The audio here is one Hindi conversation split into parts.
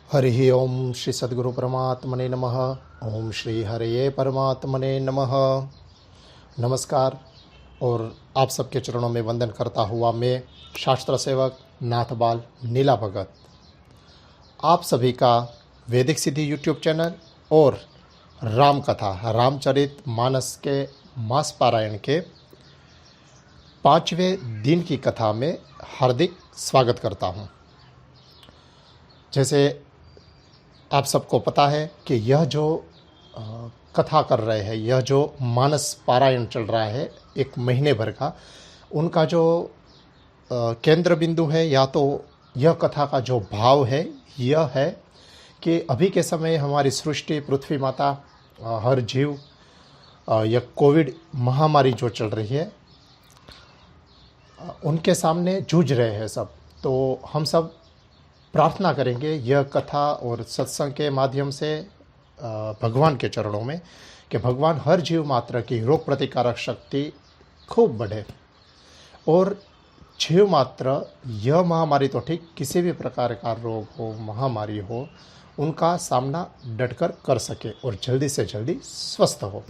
हरि ओम श्री सद्गुरु परमात्मने नमः। ओम श्री हरिये परमात्मने नमः। नमस्कार। और आप सबके चरणों में वंदन करता हुआ मैं शास्त्र सेवक नाथबाल नीला भगत आप सभी का वैदिक सिद्धि यूट्यूब चैनल और राम कथा रामचरित मानस के मास पारायण के 5वें दिन की कथा में हार्दिक स्वागत करता हूँ। जैसे आप सबको पता है कि यह जो कथा कर रहे हैं, यह जो मानस पारायण चल रहा है एक महीने भर का, उनका जो केंद्र बिंदु है या तो यह कथा का जो भाव है यह है कि अभी के समय हमारी सृष्टि पृथ्वी माता हर जीव यह कोविड महामारी जो चल रही है उनके सामने जूझ रहे हैं सब। तो हम सब प्रार्थना करेंगे यह कथा और सत्संग के माध्यम से भगवान के चरणों में कि भगवान हर जीव मात्र की रोग प्रतिकारक शक्ति खूब बढ़े और जीव मात्र यह महामारी तो ठीक, किसी भी प्रकार का रोग हो महामारी हो उनका सामना डटकर कर सके और जल्दी से जल्दी स्वस्थ हो।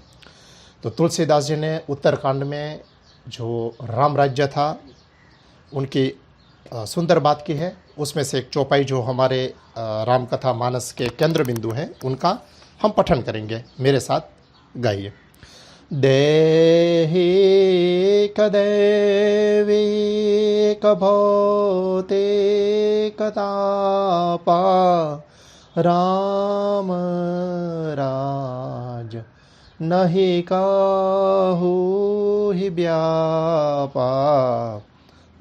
तो तुलसीदास जी ने उत्तरकांड में जो राम राज्य था उनकी सुंदर बात की है। उसमें से एक चौपाई जो हमारे राम कथा मानस के केंद्र बिंदु है उनका हम पठन करेंगे, मेरे साथ गाइए। देहि कदैवी कभोते कतापा राम राज नहीं काहू ही व्यापा।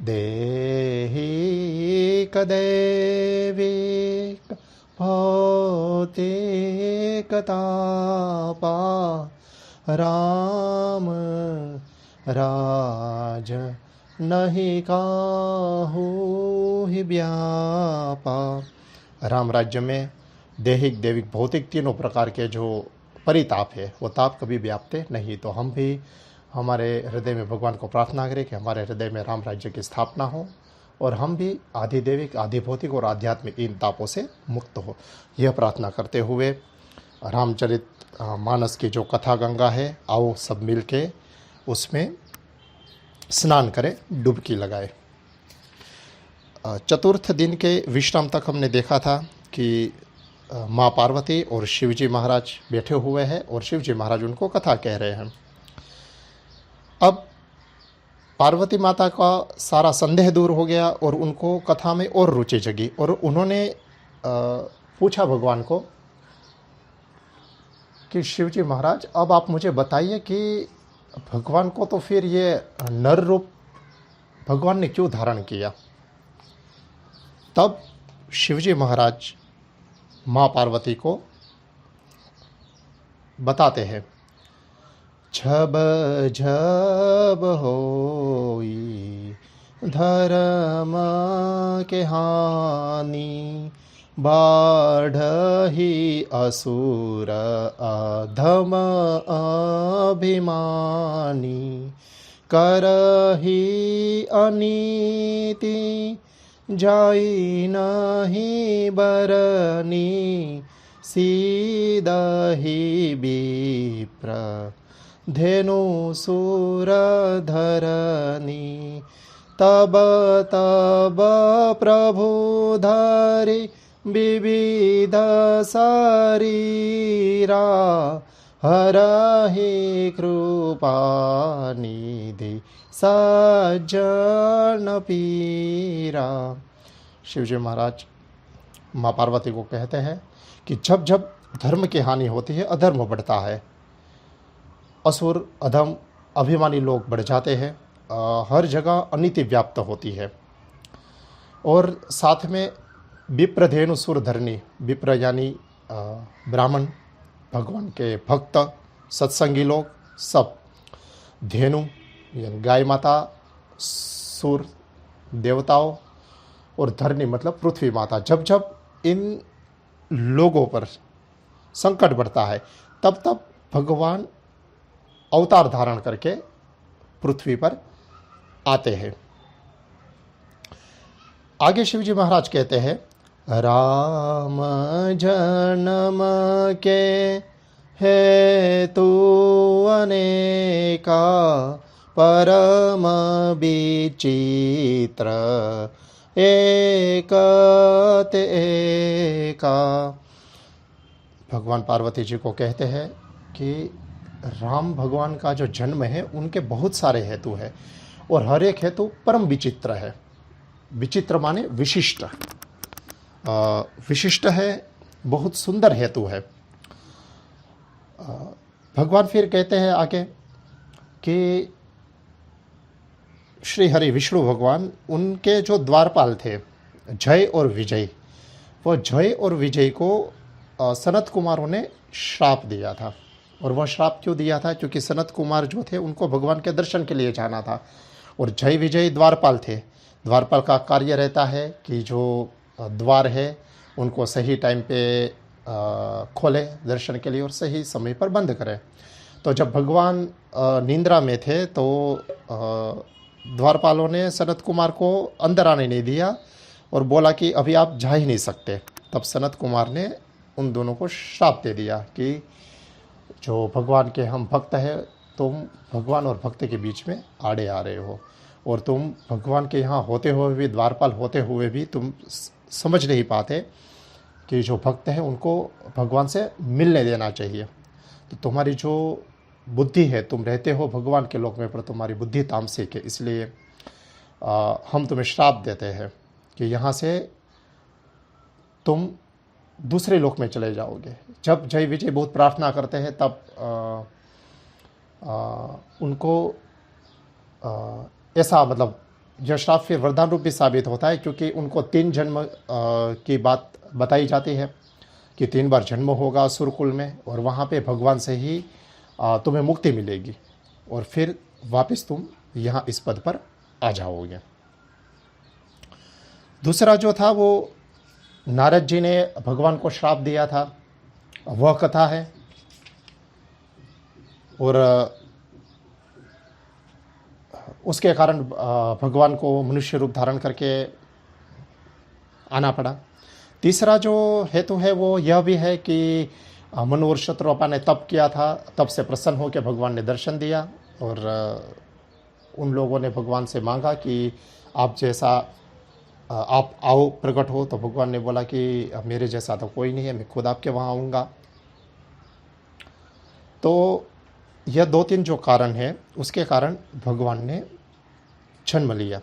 देहि कदैविक भौतिकतापा राम राज नहीं काहू ही व्यापा। राम राज्य में दैहिक दैविक भौतिक तीनों प्रकार के जो परिताप है वो ताप कभी व्यापते नहीं। तो हम भी हमारे हृदय में भगवान को प्रार्थना करें कि हमारे हृदय में राम राज्य की स्थापना हो और हम भी आधिदैविक आधिभौतिक और आध्यात्मिक इन तापों से मुक्त हो। यह प्रार्थना करते हुए रामचरित मानस की जो कथा गंगा है, आओ सब मिल के उसमें स्नान करें, डुबकी लगाए। चतुर्थ दिन के विश्राम तक हमने देखा था कि माँ पार्वती और शिवजी महाराज बैठे हुए हैं और शिवजी महाराज उनको कथा कह रहे हैं। अब पार्वती माता का सारा संदेह दूर हो गया और उनको कथा में और रुचि जगी और उन्होंने पूछा भगवान को कि शिवजी महाराज अब आप मुझे बताइए कि भगवान को तो फिर ये नर रूप भगवान ने क्यों धारण किया। तब शिवजी महाराज माँ पार्वती को बताते हैं, झब झब होई धर्म के हानि बाढ़ही असुर अधम अभिमानी करही अनीति जाई नहीं बरनी सीदही विप्र धेनु सुर धरनी। तब तब प्रभु धरि विविध शरीरा हरहि कृपा निधि सज्जन पीरा। शिवजी महाराज माँ पार्वती को कहते हैं कि जब जब धर्म की हानि होती है अधर्म बढ़ता है, असुर अधम अभिमानी लोग बढ़ जाते हैं, हर जगह अनीति व्याप्त होती है और साथ में विप्रधेनु सुर धरनी, विप्र यानी ब्राह्मण भगवान के भक्त सत्संगी लोग सब, धेनु यानी गाय माता, सुर देवताओं और धरनी मतलब पृथ्वी माता, जब जब इन लोगों पर संकट बढ़ता है तब तब भगवान अवतार धारण करके पृथ्वी पर आते हैं। आगे शिवजी महाराज कहते हैं, राम जन्म के हेतु अनेका, परम विचित्र एक ते एका। भगवान पार्वती जी को कहते हैं कि राम भगवान का जो जन्म है उनके बहुत सारे हेतु हैं और हर एक हेतु परम विचित्र है। विचित्र माने विशिष्ट, विशिष्ट है, बहुत सुंदर हेतु है। भगवान फिर कहते हैं आगे कि श्री हरि विष्णु भगवान, उनके जो द्वारपाल थे जय और विजय, वो जय और विजय को सनत कुमारों ने श्राप दिया था। और वह श्राप क्यों दिया था? क्योंकि सनत कुमार जो थे उनको भगवान के दर्शन के लिए जाना था और जय विजय द्वारपाल थे। द्वारपाल का कार्य रहता है कि जो द्वार है उनको सही टाइम पे खोले दर्शन के लिए और सही समय पर बंद करें। तो जब भगवान निंद्रा में थे तो द्वारपालों ने सनत कुमार को अंदर आने नहीं दिया और बोला कि अभी आप जा ही नहीं सकते। तब सनत कुमार ने उन दोनों को श्राप दे दिया कि जो भगवान के हम भक्त हैं, तुम भगवान और भक्त के बीच में आड़े आ रहे हो और तुम भगवान के यहाँ होते हुए भी, द्वारपाल होते हुए भी तुम समझ नहीं पाते कि जो भक्त हैं उनको भगवान से मिलने देना चाहिए। तो तुम्हारी जो बुद्धि है, तुम रहते हो भगवान के लोक में पर तुम्हारी बुद्धि तामसिक है, इसलिए हम तुम्हें श्राप देते हैं कि यहाँ से तुम दूसरे लोक में चले जाओगे। जब जय विजय बहुत प्रार्थना करते हैं तब उनको ऐसा मतलब यह श्राप फिर वरदान रूप भी साबित होता है, क्योंकि उनको 3 जन्म की बात बताई जाती है कि 3 बार जन्म होगा असुरकुल में और वहाँ पे भगवान से ही तुम्हें मुक्ति मिलेगी और फिर वापस तुम यहाँ इस पद पर आ जाओगे। दूसरा जो था वो नारद जी ने भगवान को श्राप दिया था, वह कथा है। और उसके कारण भगवान को मनुष्य रूप धारण करके आना पड़ा। तीसरा जो हेतु है वो यह भी है कि मनु और शत्रुपा ने तप किया था, तब से प्रसन्न होकर भगवान ने दर्शन दिया और उन लोगों ने भगवान से मांगा कि आप जैसा आप आओ प्रकट हो। तो भगवान ने बोला कि मेरे जैसा तो कोई नहीं है, मैं खुद आपके वहाँ आऊँगा। तो यह 2-3 जो कारण है उसके कारण भगवान ने जन्म लिया।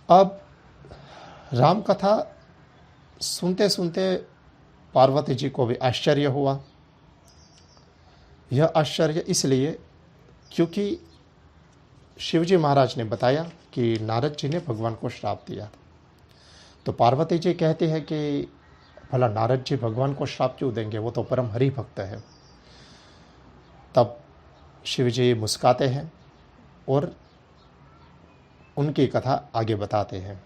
अब राम कथा सुनते सुनते पार्वती जी को भी आश्चर्य हुआ। यह आश्चर्य इसलिए क्योंकि शिवजी महाराज ने बताया कि नारद जी ने भगवान को श्राप दिया। तो पार्वती जी कहती है कि भला नारद जी भगवान को श्राप क्यों देंगे, वो तो परम हरि भक्त है। तब शिवजी मुस्काते हैं और उनकी कथा आगे बताते हैं।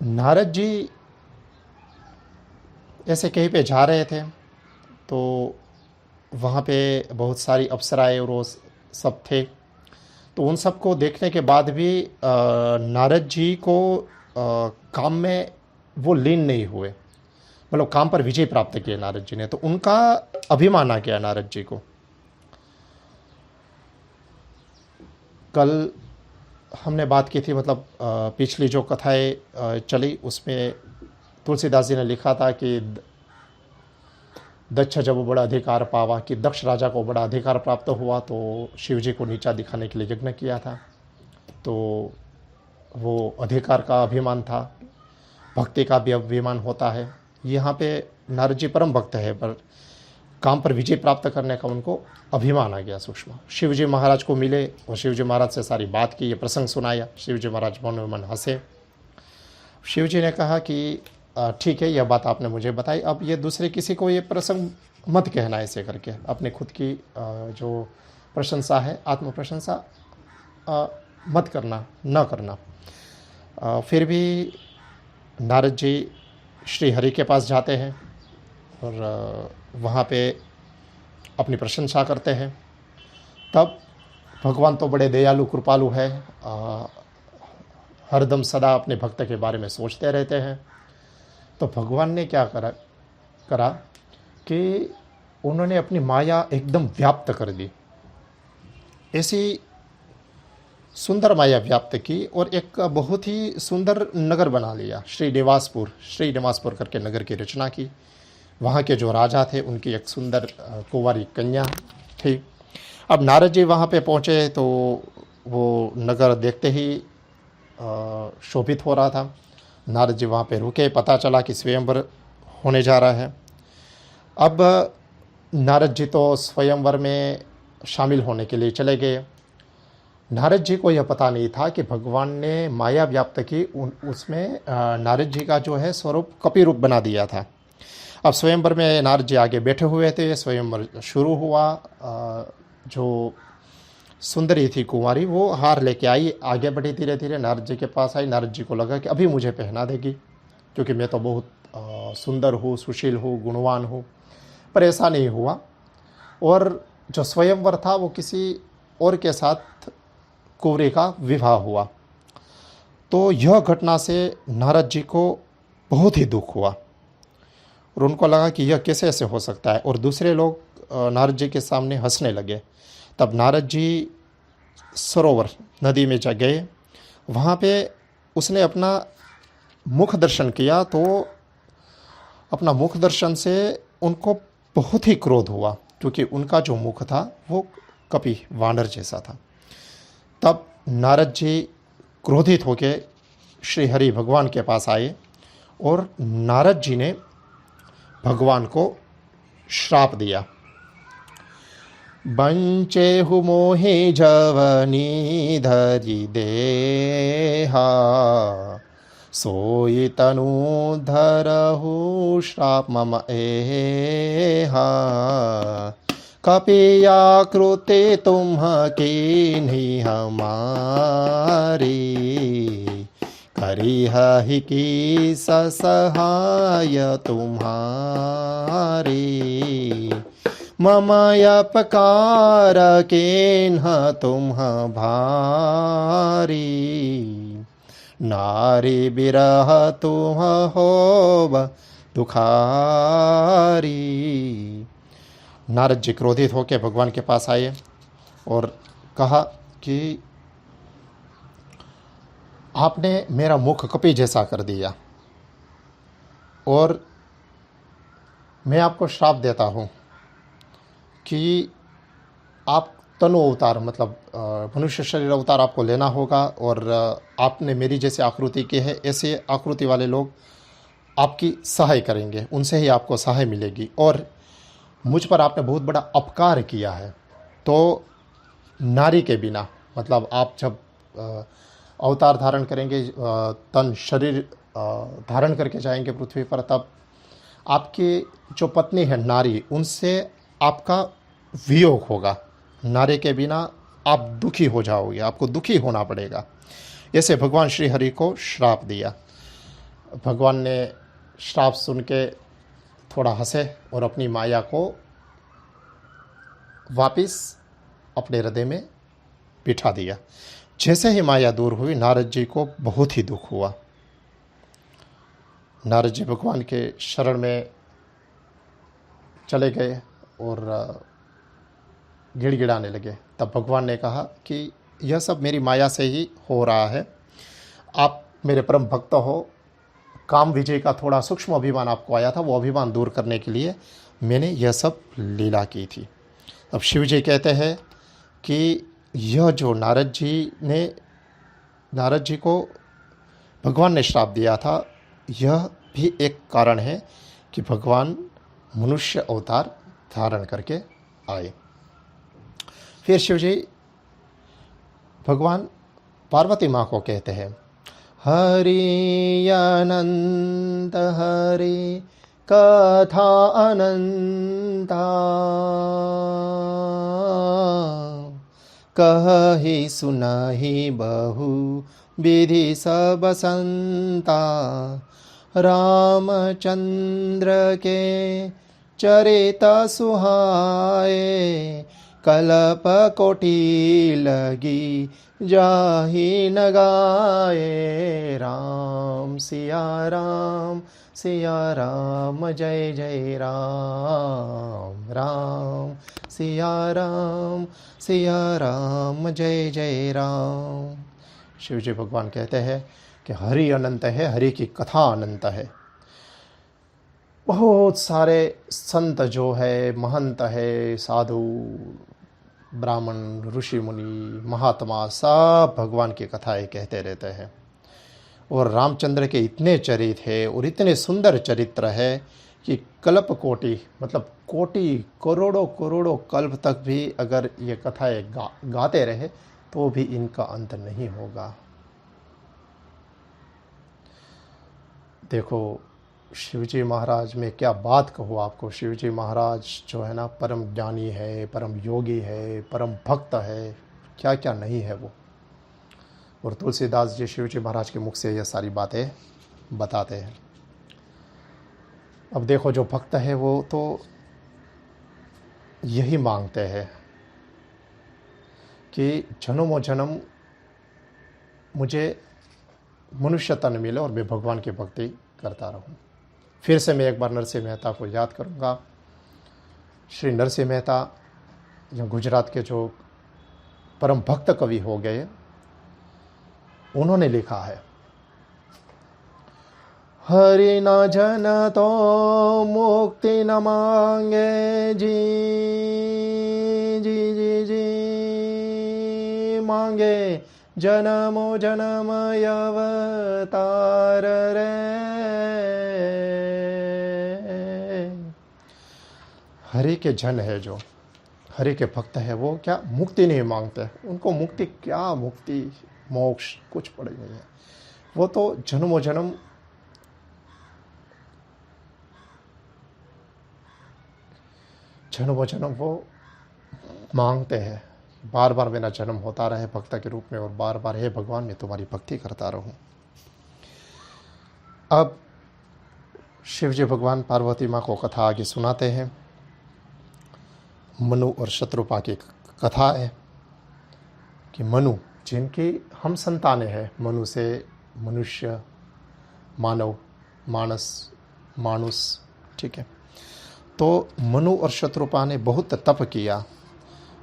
नारद जी ऐसे कहीं पे जा रहे थे तो वहाँ पे बहुत सारी अप्सराएं और वो सब थे। तो उन सब को देखने के बाद भी नारद जी को काम में वो लीन नहीं हुए, मतलब काम पर विजय प्राप्त किया नारद जी ने। तो उनका अभिमान आ गया नारद जी को। कल हमने बात की थी, मतलब पिछली जो कथाएं चली उसमें तुलसीदास जी ने लिखा था कि दक्ष जब बड़ा अधिकार पावा, कि दक्ष राजा को बड़ा अधिकार प्राप्त हुआ तो शिव जी को नीचा दिखाने के लिए यज्ञ किया था। तो वो अधिकार का अभिमान था, भक्ति का भी अभिमान होता है। यहाँ पे नारद जी परम भक्त है पर काम पर विजय प्राप्त करने का उनको अभिमान आ गया सूक्ष्म। शिव जी महाराज को मिले और शिव जी महाराज से सारी बात की, ये प्रसंग सुनाया। शिव जी महाराज मन में मन हंसे। शिव जी ने कहा कि ठीक है, यह बात आपने मुझे बताई, अब ये दूसरे किसी को ये प्रसंग मत कहना ऐसे करके। अपने खुद की जो प्रशंसा है, आत्म प्रशंसा मत करना, न करना। फिर भी नारद जी श्री हरि के पास जाते हैं और वहाँ पे अपनी प्रशंसा करते हैं। तब भगवान तो बड़े दयालु कृपालु है, हरदम सदा अपने भक्त के बारे में सोचते रहते हैं। तो भगवान ने क्या करा कि उन्होंने अपनी माया एकदम व्याप्त कर दी। ऐसी सुंदर माया व्याप्त की और एक बहुत ही सुंदर नगर बना लिया। श्रीनिवासपुर करके नगर की रचना की। वहाँ के जो राजा थे उनकी एक सुंदर कुंवारी कन्या थी। अब नारद जी वहाँ पे पहुँचे तो वो नगर देखते ही शोभित हो रहा था। नारद जी वहाँ पे रुके, पता चला कि स्वयंवर होने जा रहा है। अब नारद जी तो स्वयंवर में शामिल होने के लिए चले गए। नारद जी को यह पता नहीं था कि भगवान ने माया व्याप्त की उसमें नारद जी का जो है स्वरूप कपि रूप बना दिया था। अब स्वयंवर में नारद जी आगे बैठे हुए थे, स्वयंवर शुरू हुआ। जो सुंदरी थी कुंवारी वो हार लेके आई, आगे बढ़ी, धीरे धीरे नारद जी के पास आई। नारद जी को लगा कि अभी मुझे पहना देगी, क्योंकि मैं तो बहुत सुंदर हूँ, सुशील हूँ, गुणवान हूँ। पर ऐसा नहीं हुआ और जो स्वयंवर था वो किसी और के साथ कुंवरी का विवाह हुआ। तो यह घटना से नारद जी को बहुत ही दुख हुआ और उनको लगा कि यह कैसे ऐसे हो सकता है, और दूसरे लोग नारद जी के सामने हंसने लगे। तब नारद जी सरोवर नदी में जा गए। वहाँ पे उसने अपना मुख दर्शन किया, तो अपना मुख दर्शन से उनको बहुत ही क्रोध हुआ, क्योंकि उनका जो मुख था वो कपि वानर जैसा था। तब नारद जी क्रोधित होकर श्री हरि भगवान के पास आए और नारद जी ने भगवान को श्राप दिया। बंचेहु मोहे जवनी धरि देहा, सोई तनु धरहु श्राप मम एहा। कपियाकृते तुम्हकीन्हि हमारी, करिहहि की ससहाय तुम्हारी। मम अपकार केन्ह तुम भारी, नारी बिरह तुम होब दुखारी। नारद जी क्रोधित होकर भगवान के पास आए और कहा कि आपने मेरा मुख कपि जैसा कर दिया और मैं आपको श्राप देता हूँ कि आप तनु अवतार मतलब मनुष्य शरीर अवतार आपको लेना होगा, और आपने मेरी जैसे आकृति की है, ऐसे आकृति वाले लोग आपकी सहाय करेंगे, उनसे ही आपको सहाय मिलेगी। और मुझ पर आपने बहुत बड़ा अपकार किया है, तो नारी के बिना मतलब आप जब अवतार धारण करेंगे, तन शरीर धारण करके जाएंगे पृथ्वी पर, तब आपकी जो पत्नी है नारी, उनसे आपका वियोग होगा। नारी के बिना आप दुखी हो जाओगे, आपको दुखी होना पड़ेगा। ऐसे भगवान श्री हरि को श्राप दिया। भगवान ने श्राप सुन के थोड़ा हंसे और अपनी माया को वापिस अपने हृदय में बिठा दिया। जैसे ही माया दूर हुई, नारद जी को बहुत ही दुख हुआ। नारद जी भगवान के शरण में चले गए और गिड़गिड़ाने लगे। तब भगवान ने कहा कि यह सब मेरी माया से ही हो रहा है, आप मेरे परम भक्त हो। काम विजय का थोड़ा सूक्ष्म अभिमान आपको आया था, वो अभिमान दूर करने के लिए मैंने यह सब लीला की थी। अब शिव जी कहते हैं कि यह जो नारद जी को भगवान ने श्राप दिया था, यह भी एक कारण है कि भगवान मनुष्य अवतार धारण करके आए। फिर शिव जी भगवान पार्वती माँ को कहते हैं, हरि अनंत हरि कथा अनंता, कहि सुनहि बहु विधि सब संता। रामचंद्र के चरित सुहाए, कल्प कोटि लगी जाहि न गाए। राम सिया राम जय जय राम। राम सिया राम जय जय राम। शिव जी भगवान कहते हैं कि हरि अनंत है, हरि की कथा अनंत है। बहुत सारे संत जो है, महंत है, साधु, ब्राह्मण, ऋषि मुनि, महात्मा, सब भगवान की कथाएं कहते रहते हैं। और रामचंद्र के इतने चरित्र है और इतने सुंदर चरित्र है कि कल्प कोटि, मतलब कोटि करोड़ों करोड़ों कल्प तक भी अगर ये कथाएं गाते रहे तो भी इनका अंत नहीं होगा। देखो शिवजी महाराज में क्या बात कहूँ आपको। शिवजी महाराज जो है ना, परम ज्ञानी है, परम योगी है, परम भक्त है, क्या क्या नहीं है वो। और तुलसीदास जी शिवजी महाराज के मुख से ये सारी बातें बताते हैं। अब देखो जो भक्त है वो तो यही मांगते हैं कि जन्मों जन्म मुझे मनुष्य तन मिले और मैं भगवान की भक्ति करता रहूं। फिर से मैं एक बार नरसिंह मेहता को याद करूंगा। श्री नरसिंह मेहता जो गुजरात के जो परम भक्त कवि हो गए, उन्होंने लिखा है, हरि न जन तो मुक्ति न मांगे जी जी जी जी, मांगे जन्मो जन्म अवतार रे। हरि के जन है, जो हरि के भक्त है, वो क्या मुक्ति नहीं मांगते। उनको मुक्ति क्या, मुक्ति मोक्ष कुछ पड़े नहीं है। वो तो जन्मों जन्म जन्मों जन्म वो मांगते हैं, बार बार मेरा जन्म होता रहे भक्त के रूप में, और बार बार हे भगवान मैं तुम्हारी भक्ति करता रहूं। अब शिव जी भगवान पार्वती माँ को कथा आगे सुनाते हैं। मनु और शत्रुपा की कथा है कि मनु जिनकी हम संतानें हैं, मनु से मनुष्य, मानव, मानुस, ठीक है। तो मनु और शत्रुपा ने बहुत तप किया,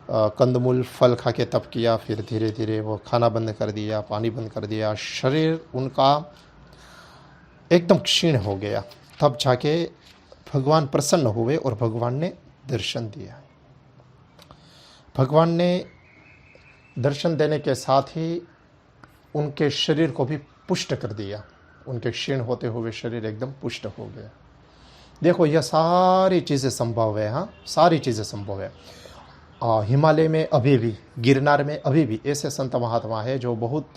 कंदमूल फल खा के तप किया। फिर धीरे धीरे वो खाना बंद कर दिया, पानी बंद कर दिया, शरीर उनका एकदम क्षीण हो गया। तब जाके भगवान प्रसन्न हुए और भगवान ने दर्शन दिया। भगवान ने दर्शन देने के साथ ही उनके शरीर को भी पुष्ट कर दिया। उनके क्षीण होते हुए शरीर एकदम पुष्ट हो गया। देखो यह सारी चीज़ें संभव है। हाँ, सारी चीज़ें संभव है। हिमालय में अभी भी, गिरनार में अभी भी ऐसे संत महात्मा है जो बहुत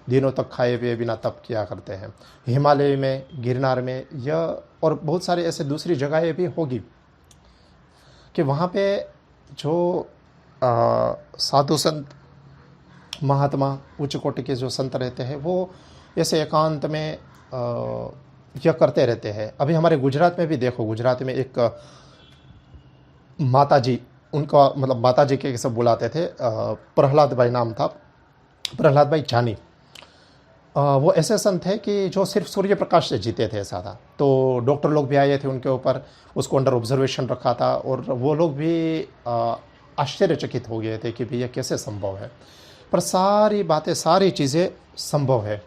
दिनों तक खाए पिए बिना तप किया करते हैं। हिमालय में, गिरनार में, यह और बहुत सारे ऐसे दूसरी जगहें भी होगी कि वहाँ पे जो साधु संत महात्मा उच्च कोटि के जो संत रहते हैं, वो ऐसे एकांत में यह करते रहते हैं। अभी हमारे गुजरात में भी देखो, गुजरात में एक माता जी, उनका मतलब माता जी के सब बुलाते थे, प्रहलाद भाई नाम था, प्रहलाद भाई जानी। वो ऐसे संत थे कि जो सिर्फ सूर्य प्रकाश से जीते थे, ऐसा था। तो डॉक्टर लोग भी आए थे उनके ऊपर, उसको अंडर ऑब्जर्वेशन रखा था, और वो लोग भी आश्चर्यचकित हो गए थे कि भैया कैसे संभव है। पर सारी बातें, सारी चीज़ें संभव है।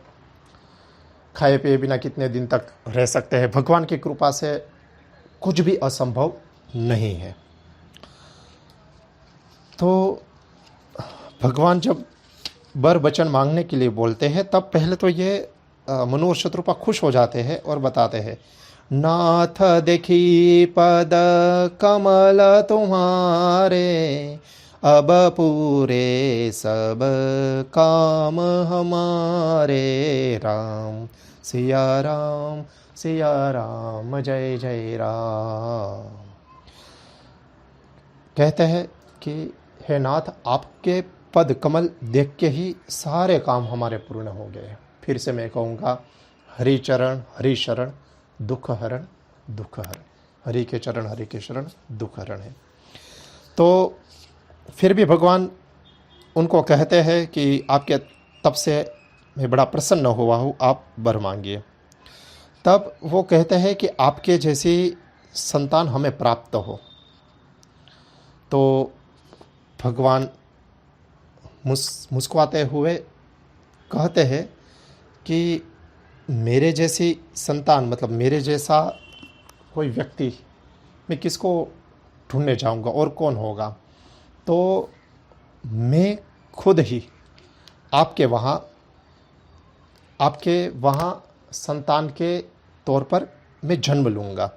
खाए पिए बिना कितने दिन तक रह सकते हैं। भगवान की कृपा से कुछ भी असंभव नहीं है। तो भगवान जब वर वचन मांगने के लिए बोलते हैं, तब पहले तो ये मनु और शत्रुपा खुश हो जाते हैं और बताते हैं, नाथ देखी पद कमल तुम्हारे, अब पूरे सब काम हमारे। राम सिया राम जय जय राम। कहते हैं कि हे नाथ, आपके पद कमल देख के ही सारे काम हमारे पूर्ण हो गए। फिर से मैं कहूँगा, हरि चरण हरि शरण दुख हरण दुख हरण। हरि के चरण हरि के शरण दुख हरण है। तो फिर भी भगवान उनको कहते हैं कि आपके तप से मैं बड़ा प्रसन्न हुआ हूँ, आप वर मांगिए। तब वो कहते हैं कि आपके जैसी संतान हमें प्राप्त हो। तो भगवान मुस्कुराते हुए कहते हैं कि मेरे जैसी संतान मतलब मेरे जैसा कोई व्यक्ति मैं किसको ढूंढने जाऊंगा और कौन होगा। तो मैं खुद ही आपके वहाँ संतान के तौर पर मैं जन्म लूँगा।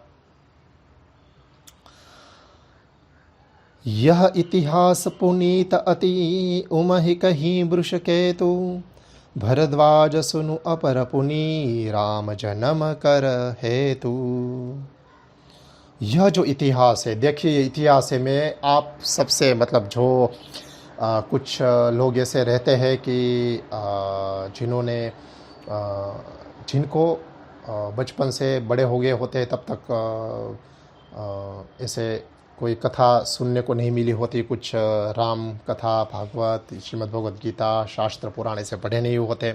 यह इतिहास पुनीत अति उमहि कहीं वृष केतु, भरद्वाज सुनु अपर पुनी राम जन्म कर हेतु। यह जो इतिहास है, देखिए इतिहास में आप सबसे मतलब जो कुछ लोग ऐसे रहते हैं कि जिनको बचपन से बड़े हो गए होते हैं तब तक ऐसे कोई कथा सुनने को नहीं मिली होती, कुछ राम कथा, भागवत, श्रीमद् भगवद गीता, शास्त्र पुराण ऐसे पढ़े नहीं होते,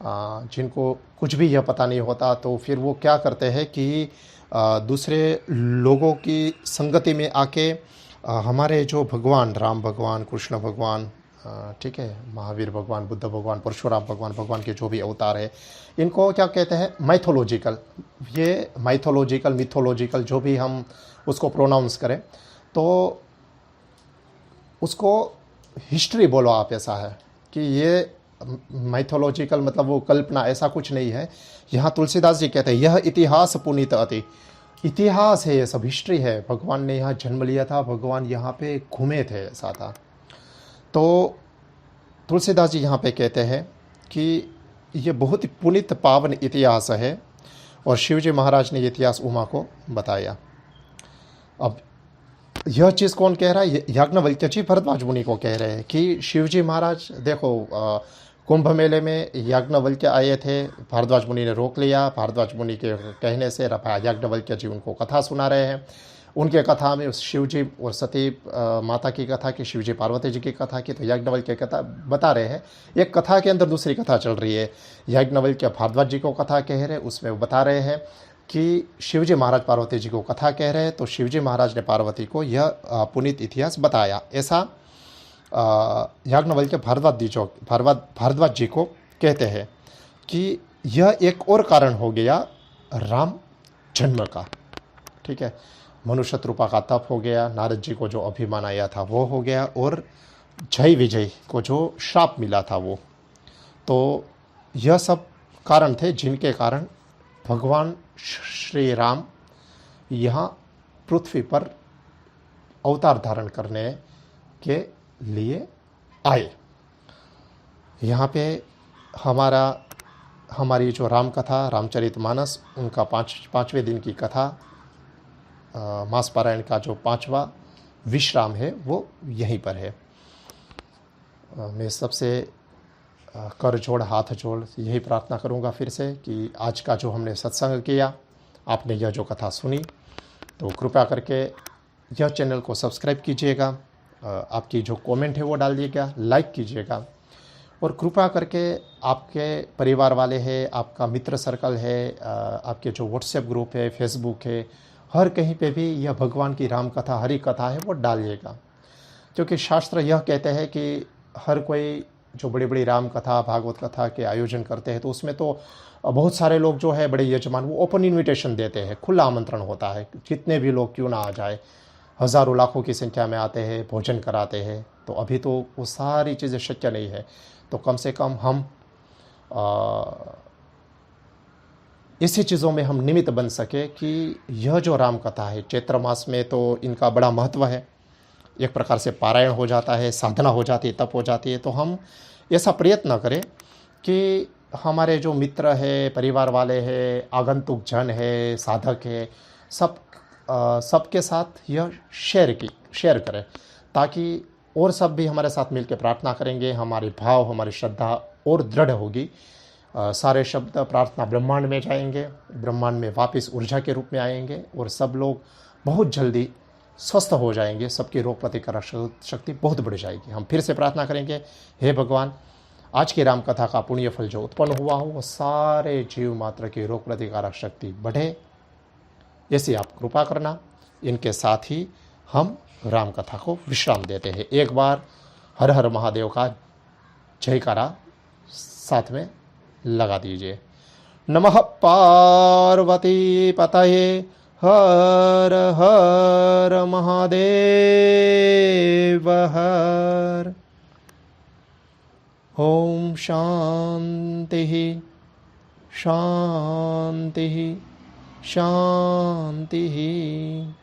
जिनको कुछ भी यह पता नहीं होता। तो फिर वो क्या करते हैं कि दूसरे लोगों की संगति में आके हमारे जो भगवान, राम भगवान, कृष्ण भगवान, ठीक है, महावीर भगवान, बुद्ध भगवान, परशुराम भगवान, भगवान के जो भी अवतार है, इनको क्या कहते हैं, माइथोलॉजिकल। ये माइथोलॉजिकल, मिथोलॉजिकल जो भी हम उसको प्रोनाउंस करें, तो उसको हिस्ट्री बोलो आप। ऐसा है कि ये माइथोलॉजिकल मतलब वो कल्पना, ऐसा कुछ नहीं है। यहाँ तुलसीदास जी कहते हैं यह इतिहास पुनीत अति, इतिहास है, ये सब हिस्ट्री है। भगवान ने यहाँ जन्म लिया था, भगवान यहाँ पे घूमे थे, ऐसा था। तो तुलसीदास जी यहाँ पे कहते हैं कि ये बहुत ही पुनीत पावन इतिहास है, और शिवजी महाराज ने ये इतिहास उमा को बताया। अब यह चीज़ कौन कह रहा है, याज्ञवल्क्य जी भरद्वाज मुनि को कह रहे हैं कि शिवजी महाराज देखो, कुंभ मेले में याज्ञवल्क्य आए थे, भारद्वाज मुनि ने रोक लिया। भारद्वाज मुनि के कहने से याज्ञवल्क्य जी उनको कथा सुना रहे हैं। उनके कथा में शिव जी और सती माता की कथा की, शिव जी पार्वती जी की कथा की, तो याज्ञवल्क्य कथा बता रहे हैं। एक कथा के अंदर दूसरी कथा चल रही है। याज्ञवल्क्य भारद्वाज जी को कथा कह रहे हैं, उसमें वो बता रहे हैं कि शिवजी महाराज पार्वती जी को कथा कह रहे हैं। तो शिवजी महाराज ने पार्वती को यह पुनीत इतिहास बताया। ऐसा याज्ञवल्क्य भारद्वाज जी को कहते हैं कि यह एक और कारण हो गया राम जन्म का, ठीक है। मनुष्य रूपा का तप हो गया, नारद जी को जो अभिमान आया था वो हो गया, और जय विजय को जो श्राप मिला था वो। तो यह सब कारण थे जिनके कारण भगवान श्री राम यहाँ पृथ्वी पर अवतार धारण करने के लिए आए। यहाँ पे हमारी जो राम कथा, रामचरितमानस, उनका पाँचवें दिन की कथा, मास पारायण का जो 5वां विश्राम है वो यहीं पर है। मैं सबसे कर जोड़, हाथ जोड़ यही प्रार्थना करूंगा फिर से कि आज का जो हमने सत्संग किया, आपने यह जो कथा सुनी, तो कृपया करके यह चैनल को सब्सक्राइब कीजिएगा, आपकी जो कमेंट है वो डालिएगा, लाइक कीजिएगा, और कृपया करके आपके परिवार वाले हैं, आपका मित्र सर्कल है, आपके जो व्हाट्सएप ग्रुप है, फेसबुक है, हर कहीं पे भी यह भगवान की राम कथा, हरि कथा है वो डालिएगा। क्योंकि शास्त्र यह कहते हैं कि हर कोई जो बड़ी बड़ी राम कथा, भागवत कथा के आयोजन करते हैं, तो उसमें तो बहुत सारे लोग जो है बड़े यजमान, वो ओपन इनविटेशन देते हैं, खुला आमंत्रण होता है, जितने भी लोग क्यों ना आ जाए, हज़ारों लाखों की संख्या में आते हैं, भोजन कराते हैं। तो अभी तो वो सारी चीज़ें शक्य नहीं है। तो कम से कम हम इसी चीज़ों में हम निमित्त बन सके कि यह जो राम कथा है, चैत्र मास में तो इनका बड़ा महत्व है, एक प्रकार से पारायण हो जाता है, साधना हो जाती है, तप हो जाती है। तो हम ऐसा प्रयत्न करें कि हमारे जो मित्र है, परिवार वाले हैं, आगंतुक जन है, साधक है, सबके साथ यह शेयर करें, ताकि और सब भी हमारे साथ मिलकर प्रार्थना करेंगे, हमारे भाव, हमारी श्रद्धा और दृढ़ होगी। सारे शब्द प्रार्थना ब्रह्मांड में जाएंगे, ब्रह्मांड में वापस ऊर्जा के रूप में आएंगे, और सब लोग बहुत जल्दी स्वस्थ हो जाएंगे, सबकी रोग प्रतिकारक शक्ति बहुत बढ़ जाएगी। हम फिर से प्रार्थना करेंगे, हे भगवान, आज की राम कथा का पुण्य फल जो उत्पन्न हुआ हो वो सारे जीव मात्र की रोग प्रतिकारक शक्ति बढ़े, ऐसी आप कृपा करना। इनके साथ ही हम राम कथा को विश्राम देते हैं। एक बार हर हर महादेव का जयकारा साथ में लगा दीजिए। नमः पार्वती पतये हर हर महादेव हर। ओम शांति शांति शांति।